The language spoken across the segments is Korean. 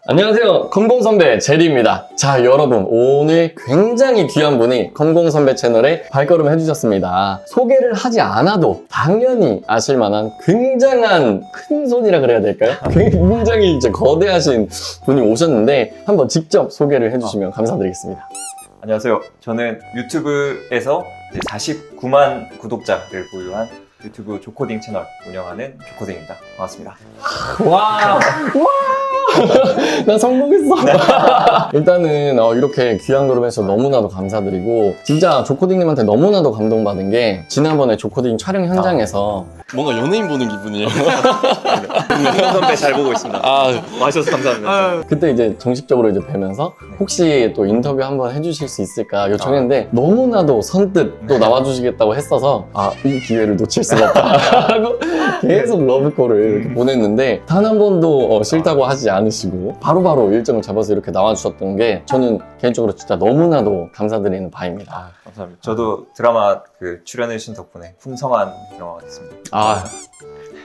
안녕하세요. 컴공선배 제리입니다. 자, 여러분 오늘 굉장히 귀한 분이 컴공선배 채널에 발걸음 해주셨습니다. 소개를 하지 않아도 당연히 아실 만한 굉장한 큰 손이라 그래야 될까요? 굉장히 이제 거대하신 분이 오셨는데 한번 직접 소개를 해주시면 감사드리겠습니다. 안녕하세요. 저는 유튜브에서 49만 구독자를 보유한 유튜브 조코딩 채널 운영하는 조코딩입니다. 반갑습니다. 와! 나 성공했어. 일단은 이렇게 귀한 걸음 해서 너무나도 감사드리고, 진짜 조코딩님한테 너무나도 감동받은 게 지난번에 조코딩 촬영 현장에서 뭔가 연예인 보는 기분이에요. 컴공 선배 잘 보고 있습니다. 와주셔서 감사합니다. 그때 이제 정식적으로 이제 뵈면서 혹시 또 인터뷰 한번 해주실 수 있을까 요청했는데 너무나도 선뜻 또 나와주시겠다고 했어서 이 기회를 놓칠 수가 없다 하고 계속 러브콜을 이렇게 보냈는데 단 한 번도 싫다고 하지 않으시고 바로바로 일정을 잡아서 이렇게 나와주셨던 게 저는 개인적으로 진짜 너무나도 감사드리는 바입니다. 감사합니다. 저도 드라마 출연해주신 덕분에 풍성한 드라마가 됐습니다.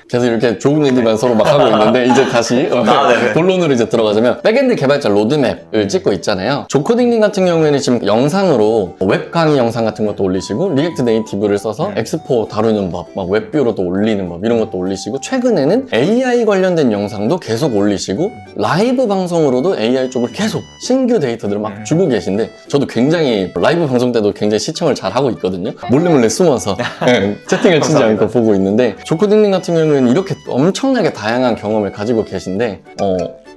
계속 이렇게 좋은 얘기만 서로 막 하고 있는데 이제 다시 본론으로 이제 들어가자면 백엔드 개발자 로드맵을 찍고 있잖아요. 조코딩님 같은 경우에는 지금 영상으로 웹 강의 영상 같은 것도 올리시고 리액트 네이티브를 써서 엑스포 다루는 법, 막 웹뷰로도 올리는 법 이런 것도 올리시고 최근에는 AI 관련된 영상도 계속 올리시고 라이브 방송으로도 AI 쪽을 계속 신규 데이터들을 막 주고 계신데 저도 굉장히 라이브 방송 때도 굉장히 시청을 잘 하고 있거든요. 몰래 숨어서 채팅을 치지 않고 보고 있는데 조코딩님 같은 경우에는 이렇게 엄청나게 다양한 경험을 가지고 계신데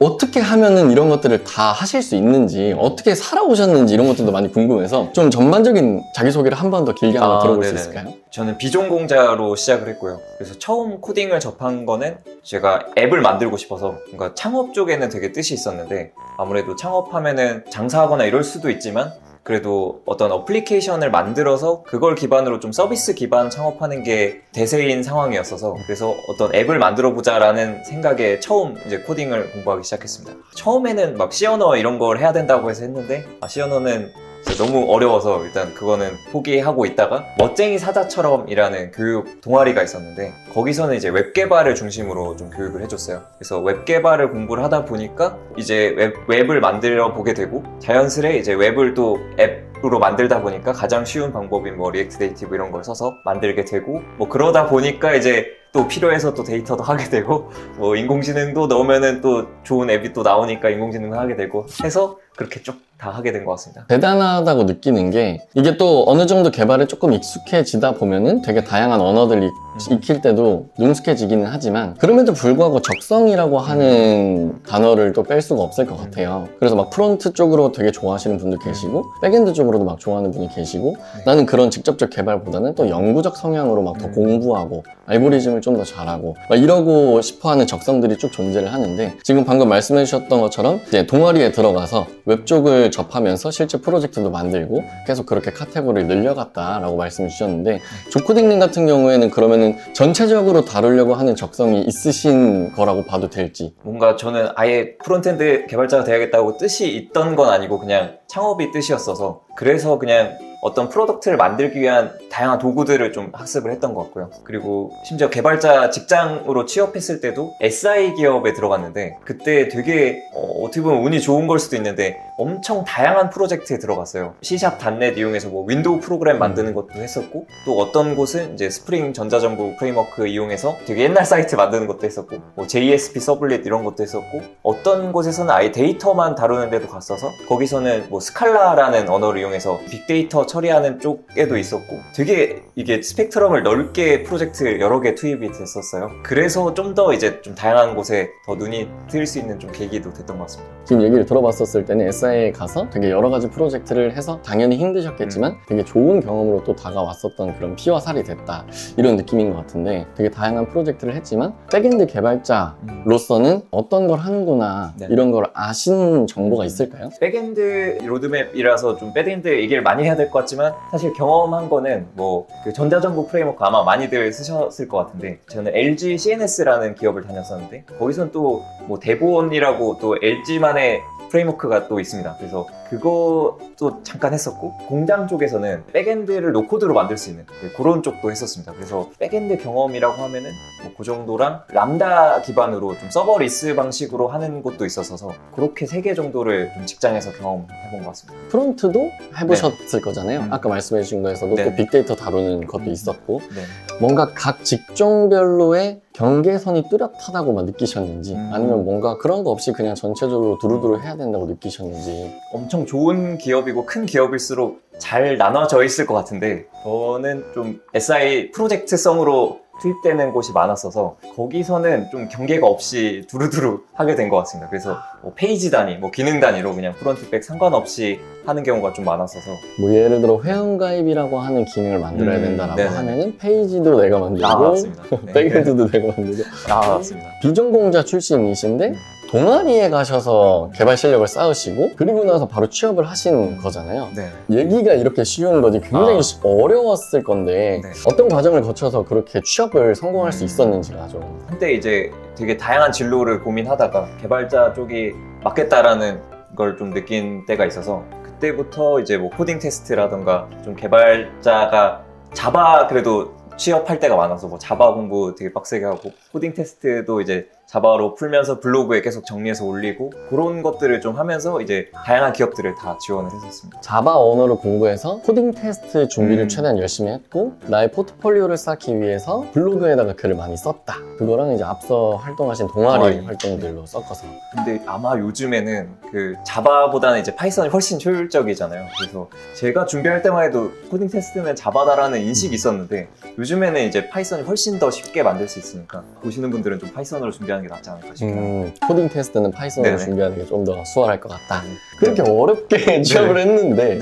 어떻게 하면은 이런 것들을 다 하실 수 있는지 어떻게 살아오셨는지 이런 것들도 많이 궁금해서 좀 전반적인 자기소개를 한 번 더 길게 한번 들어볼 수 있을까요? 저는 비전공자로 시작을 했고요. 그래서 처음 코딩을 접한 거는 제가 앱을 만들고 싶어서 뭔가 창업 쪽에는 되게 뜻이 있었는데 아무래도 창업하면은 장사하거나 이럴 수도 있지만 그래도 어떤 어플리케이션을 만들어서 그걸 기반으로 좀 서비스 기반 창업하는 게 대세인 상황이었어서 그래서 어떤 앱을 만들어 보자라는 생각에 처음 이제 코딩을 공부하기 시작했습니다. 처음에는 막 C 언어 이런 걸 해야 된다고 해서 했는데 C 언어는 너무 어려워서 일단 그거는 포기하고 있다가 멋쟁이 사자처럼이라는 교육 동아리가 있었는데 거기서는 이제 웹 개발을 중심으로 좀 교육을 해줬어요. 그래서 웹 개발을 공부를 하다 보니까 이제 웹을 만들어 보게 되고 자연스레 이제 웹을 또 앱으로 만들다 보니까 가장 쉬운 방법인 뭐 리액트 네이티브 이런 걸 써서 만들게 되고 뭐 그러다 보니까 이제 또 필요해서 또 데이터도 하게 되고 뭐 인공지능도 넣으면은 또 좋은 앱이 또 나오니까 인공지능을 하게 되고 해서 그렇게 쭉 다 하게 된 것 같습니다. 대단하다고 느끼는 게 이게 또 어느 정도 개발에 조금 익숙해지다 보면은 되게 다양한 언어들이 익힐 때도 능숙해지기는 하지만 그럼에도 불구하고 적성이라고 하는 단어를 또 뺄 수가 없을 것 같아요. 그래서 막 프론트 쪽으로 되게 좋아하시는 분도 계시고 백엔드 쪽으로도 막 좋아하는 분이 계시고 나는 그런 직접적 개발보다는 또 연구적 성향으로 막 더 공부하고 알고리즘을 좀 더 잘하고 막 이러고 싶어하는 적성들이 쭉 존재를 하는데 지금 방금 말씀해 주셨던 것처럼 이제 동아리에 들어가서 웹 쪽을 접하면서 실제 프로젝트도 만들고 계속 그렇게 카테고리를 늘려갔다라고 말씀해 주셨는데 조코딩님 같은 경우에는 그러면은 전체적으로 다루려고 하는 적성이 있으신 거라고 봐도 될지. 뭔가 저는 아예 프론트엔드 개발자가 돼야겠다고 뜻이 있던 건 아니고 그냥 창업이 뜻이었어서 그래서 그냥 어떤 프로덕트를 만들기 위한 다양한 도구들을 좀 학습을 했던 것 같고요. 그리고 심지어 개발자 직장으로 취업했을 때도 SI 기업에 들어갔는데 그때 되게 어떻게 보면 운이 좋은 걸 수도 있는데 엄청 다양한 프로젝트에 들어갔어요. C#.NET 이용해서 뭐 윈도우 프로그램 만드는 것도 했었고 또 어떤 곳은 이제 스프링 전자정보 프레임워크 이용해서 되게 옛날 사이트 만드는 것도 했었고 뭐 JSP 서블릿 이런 것도 했었고 어떤 곳에서는 아예 데이터만 다루는 데도 갔어서 거기서는 뭐 스칼라라는 언어를 이용해서 빅데이터 처리하는 쪽에도 있었고 되게 이게 스펙트럼을 넓게 프로젝트 여러 개 투입이 됐었어요. 그래서 좀 더 이제 좀 다양한 곳에 더 눈이 트일 수 있는 좀 계기도 됐던 것 같습니다. 지금 얘기를 들어봤었을 때는 SI에 가서 되게 여러 가지 프로젝트를 해서 당연히 힘드셨겠지만 되게 좋은 경험으로 또 다가왔었던 그런 피와 살이 됐다 이런 느낌인 것 같은데 되게 다양한 프로젝트를 했지만 백엔드 개발자로서는 어떤 걸 하는구나 이런 걸 아신 정보가 있을까요? 백엔드 로드맵이라서 좀 백엔드 얘기를 많이 해야 될 것 같지만 사실 경험한 거는 뭐 그 전자정보 프레임워크 아마 많이들 쓰셨을 것 같은데 저는 LG CNS라는 기업을 다녔었는데 거기서는 또 뭐 대본이라고 또 LG만의 프레임워크가 또 있습니다. 그래서 그것도 잠깐 했었고, 공장 쪽에서는 백엔드를 노코드로 만들 수 있는 그런 쪽도 했었습니다. 그래서 백엔드 경험이라고 하면은 뭐 그 정도랑 람다 기반으로 좀 서버리스 방식으로 하는 곳도 있었어서 그렇게 3개 정도를 좀 직장에서 경험해본 것 같습니다. 프론트도 해보셨을 거잖아요. 음. 아까 말씀해 주신 거에서도 네. 또 빅데이터 다루는 것도 있었고 네. 뭔가 각 직종별로의 경계선이 뚜렷하다고만 느끼셨는지 아니면 뭔가 그런 거 없이 그냥 전체적으로 두루두루 해야 된다고 느끼셨는지. 엄청 좋은 기업이고 큰 기업일수록 잘 나눠져 있을 것 같은데, 저는 좀 SI 프로젝트성으로 투입되는 곳이 많았어서 거기서는 좀 경계가 없이 두루두루 하게 된 것 같습니다. 그래서 뭐 페이지 단위, 뭐 기능 단위로 그냥 프론트백 상관없이 하는 경우가 좀 많았어서. 뭐 예를 들어 회원가입이라고 하는 기능을 만들어야 된다라고 네네. 하면은 페이지도 내가 만들고 맞습니다. 네. 백엔드도 내가 만들고. 맞습니다. 비전공자 출신이신데 동아리에 가셔서 개발 실력을 쌓으시고 그리고 나서 바로 취업을 하신 거잖아요. 네. 얘기가 이렇게 쉬운 거지 굉장히 어려웠을 건데 네. 어떤 과정을 거쳐서 그렇게 취업을 성공할 수 있었는지가 좀. 한때 이제 되게 다양한 진로를 고민하다가 개발자 쪽이 맞겠다라는 걸 좀 느낀 때가 있어서, 그때부터 이제 뭐 코딩 테스트라던가 좀 개발자가 자바 그래도 취업할 때가 많아서 뭐 자바 공부 되게 빡세게 하고 코딩 테스트도 이제 자바로 풀면서 블로그에 계속 정리해서 올리고 그런 것들을 좀 하면서 이제 다양한 기업들을 다 지원을 했었습니다. 자바 언어를 공부해서 코딩 테스트 준비를 최대한 열심히 했고 나의 포트폴리오를 쌓기 위해서 블로그에다가 글을 많이 썼다. 그거랑 이제 앞서 활동하신 동아리 활동들로 섞어서. 근데 아마 요즘에는 그 자바보다는 이제 파이썬이 훨씬 효율적이잖아요. 그래서 제가 준비할 때만 해도 코딩 테스트는 자바다라는 인식이 있었는데 요즘에는 이제 파이썬이 훨씬 더 쉽게 만들 수 있으니까 보시는 분들은 좀 파이썬으로 준비하는 게 낫지 않을까 싶어요. 코딩 테스트는 파이썬으로 네네. 준비하는 게 좀 더 수월할 것 같다. 그렇게 어렵게 취업을 했는데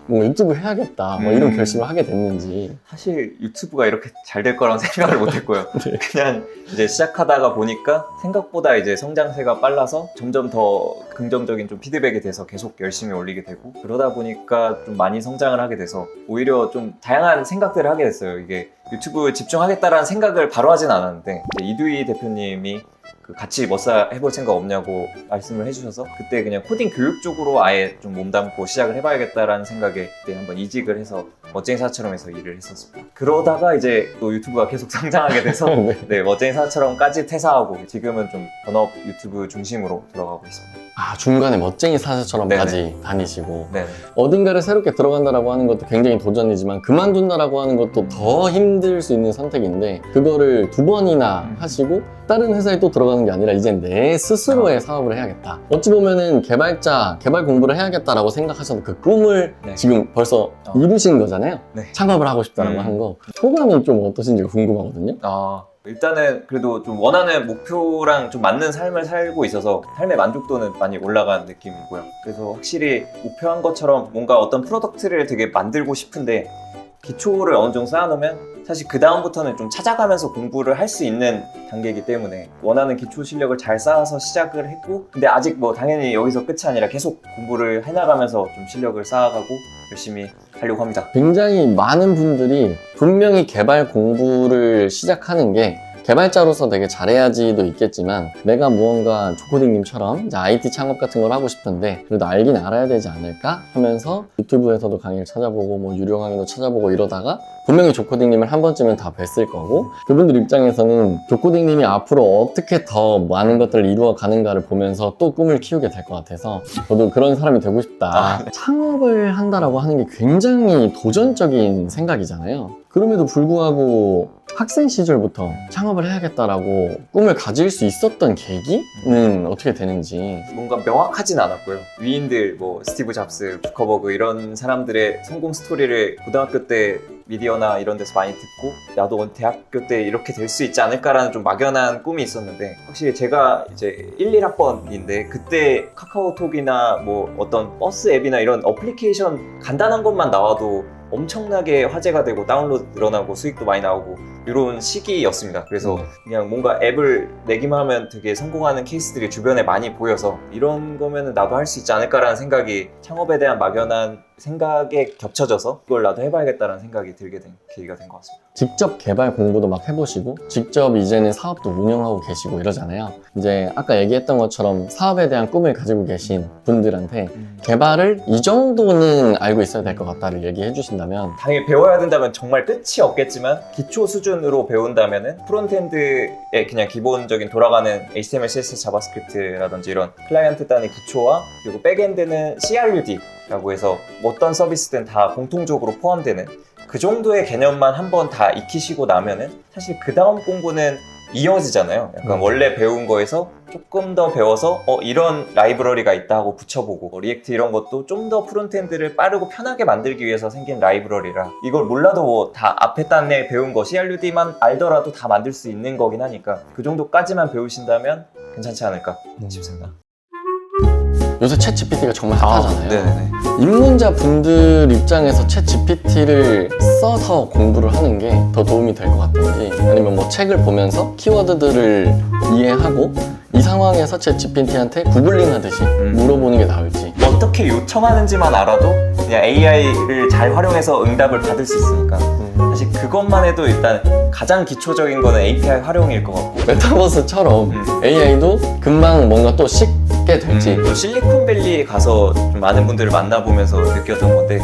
뭐 유튜브 해야겠다 뭐 이런 결심을 하게 됐는지. 사실 유튜브가 이렇게 잘 될 거라는 생각을 못 했고요. 네. 그냥 이제 시작하다가 보니까 생각보다 이제 성장세가 빨라서 점점 더 긍정적인 좀 피드백이 돼서 계속 열심히 올리게 되고, 그러다 보니까 좀 많이 성장을 하게 돼서 오히려 좀 다양한 생각들을 하게 됐어요. 이게 유튜브 집중하겠다라는 생각을 바로 하진 않았는데 이제 이두희 대표님이 그 같이 머싸 해볼 생각 없냐고 말씀을 해주셔서 그때 그냥 코딩 교육 쪽으로 아예 좀 몸담고 시작을 해봐야겠다라는 생각에 그때 한번 이직을 해서 멋쟁이 사처럼 해서 일을 했었습니다. 그러다가 이제 또 유튜브가 계속 성장하게 돼서 네, 멋쟁이 사처럼까지 퇴사하고 지금은 좀 본업 유튜브 중심으로 들어가고 있습니다. 아, 중간에 멋쟁이 사자처럼까지 다니시고 네. 어딘가를 새롭게 들어간다라고 하는 것도 굉장히 도전이지만 그만둔다라고 하는 것도 더 힘들 수 있는 선택인데 그거를 2번이나 하시고 다른 회사에 또 들어가는 게 아니라 이제 내 스스로의 사업을 해야겠다. 어찌 보면은 개발 공부를 해야겠다라고 생각하셔도 그 꿈을 네. 지금 벌써 이루신 거잖아요. 네. 창업을 하고 싶다라고 한 거. 소감이 좀 어떠신지가 궁금하거든요. 일단은 그래도 좀 원하는 목표랑 좀 맞는 삶을 살고 있어서 삶의 만족도는 많이 올라간 느낌이고요. 그래서 확실히 목표한 것처럼 뭔가 어떤 프로덕트를 되게 만들고 싶은데 기초를 어느 정도 쌓아놓으면 사실 그 다음부터는 좀 찾아가면서 공부를 할 수 있는 단계이기 때문에 원하는 기초 실력을 잘 쌓아서 시작을 했고, 근데 아직 뭐 당연히 여기서 끝이 아니라 계속 공부를 해나가면서 좀 실력을 쌓아가고 열심히 하려고 합니다. 굉장히 많은 분들이 분명히 개발 공부를 시작하는 게 개발자로서 되게 잘해야지도 있겠지만 내가 무언가 조코딩님처럼 이제 IT 창업 같은 걸 하고 싶은데 그래도 알긴 알아야 되지 않을까 하면서 유튜브에서도 강의를 찾아보고 뭐 유료 강의도 찾아보고 이러다가 분명히 조코딩님을 한 번쯤은 다 뵀을 거고 그분들 입장에서는 조코딩님이 앞으로 어떻게 더 많은 것들을 이루어 가는가를 보면서 또 꿈을 키우게 될 것 같아서 저도 그런 사람이 되고 싶다. 창업을 한다라고 하는 게 굉장히 도전적인 생각이잖아요. 그럼에도 불구하고 학생 시절부터 창업을 해야겠다라고 꿈을 가질 수 있었던 계기는 어떻게 되는지. 뭔가 명확하진 않았고요. 위인들, 뭐 스티브 잡스, 주커버그 이런 사람들의 성공 스토리를 고등학교 때 미디어나 이런 데서 많이 듣고 나도 대학교 때 이렇게 될 수 있지 않을까라는 좀 막연한 꿈이 있었는데 확실히 제가 이제 1, 1학번인데 그때 카카오톡이나 뭐 어떤 버스 앱이나 이런 어플리케이션 간단한 것만 나와도 엄청나게 화제가 되고 다운로드 늘어나고 수익도 많이 나오고 이런 시기였습니다. 그래서 그냥 뭔가 앱을 내기만 하면 되게 성공하는 케이스들이 주변에 많이 보여서 이런 거면 나도 할 수 있지 않을까라는 생각이, 창업에 대한 막연한 생각에 겹쳐져서 이걸 나도 해봐야겠다는 생각이 들게 된 계기가 된 것 같습니다. 직접 개발 공부도 막 해보시고 직접 이제는 사업도 운영하고 계시고 이러잖아요. 이제 아까 얘기했던 것처럼 사업에 대한 꿈을 가지고 계신 분들한테 개발을 이 정도는 알고 있어야 될 것 같다를 얘기해 주신다면, 당연히 배워야 된다면 정말 끝이 없겠지만 기초 수준으로 배운다면은 프론트엔드의 그냥 기본적인 돌아가는 HTML, CSS, 자바스크립트라든지 이런 클라이언트 단위 기초와, 그리고 백엔드는 CRUD라고 해서 어떤 서비스든 다 공통적으로 포함되는 그 정도의 개념만 한번 다 익히시고 나면은 사실 그 다음 공부는 이어지잖아요. 약간 원래 배운 거에서 조금 더 배워서 이런 라이브러리가 있다 하고 붙여보고, 리액트 이런 것도 좀 더 프론트엔드를 빠르고 편하게 만들기 위해서 생긴 라이브러리라, 이걸 몰라도 뭐 다 앞에 단에 배운 거 CRUD만 알더라도 다 만들 수 있는 거긴 하니까 그 정도까지만 배우신다면 괜찮지 않을까 싶습니다. 요새 챗 GPT가 정말 핫하잖아요. 네네네. 입문자 분들 입장에서 챗 GPT를 써서 공부를 하는 게 더 도움이 될 것 같은지, 아니면 뭐 책을 보면서 키워드들을 이해하고 이 상황에서 챗 GPT한테 구글링 하듯이 물어보는 게 나을지. 어떻게 요청하는지만 알아도 그냥 AI를 잘 활용해서 응답을 받을 수 있으니까 사실 그것만 해도 일단 가장 기초적인 거는 API 활용일 것 같고, 메타버스처럼 AI도 금방 뭔가 또 쉽게 될지. 또 실리콘밸리에 가서 좀 많은 분들을 만나보면서 느꼈던 건데,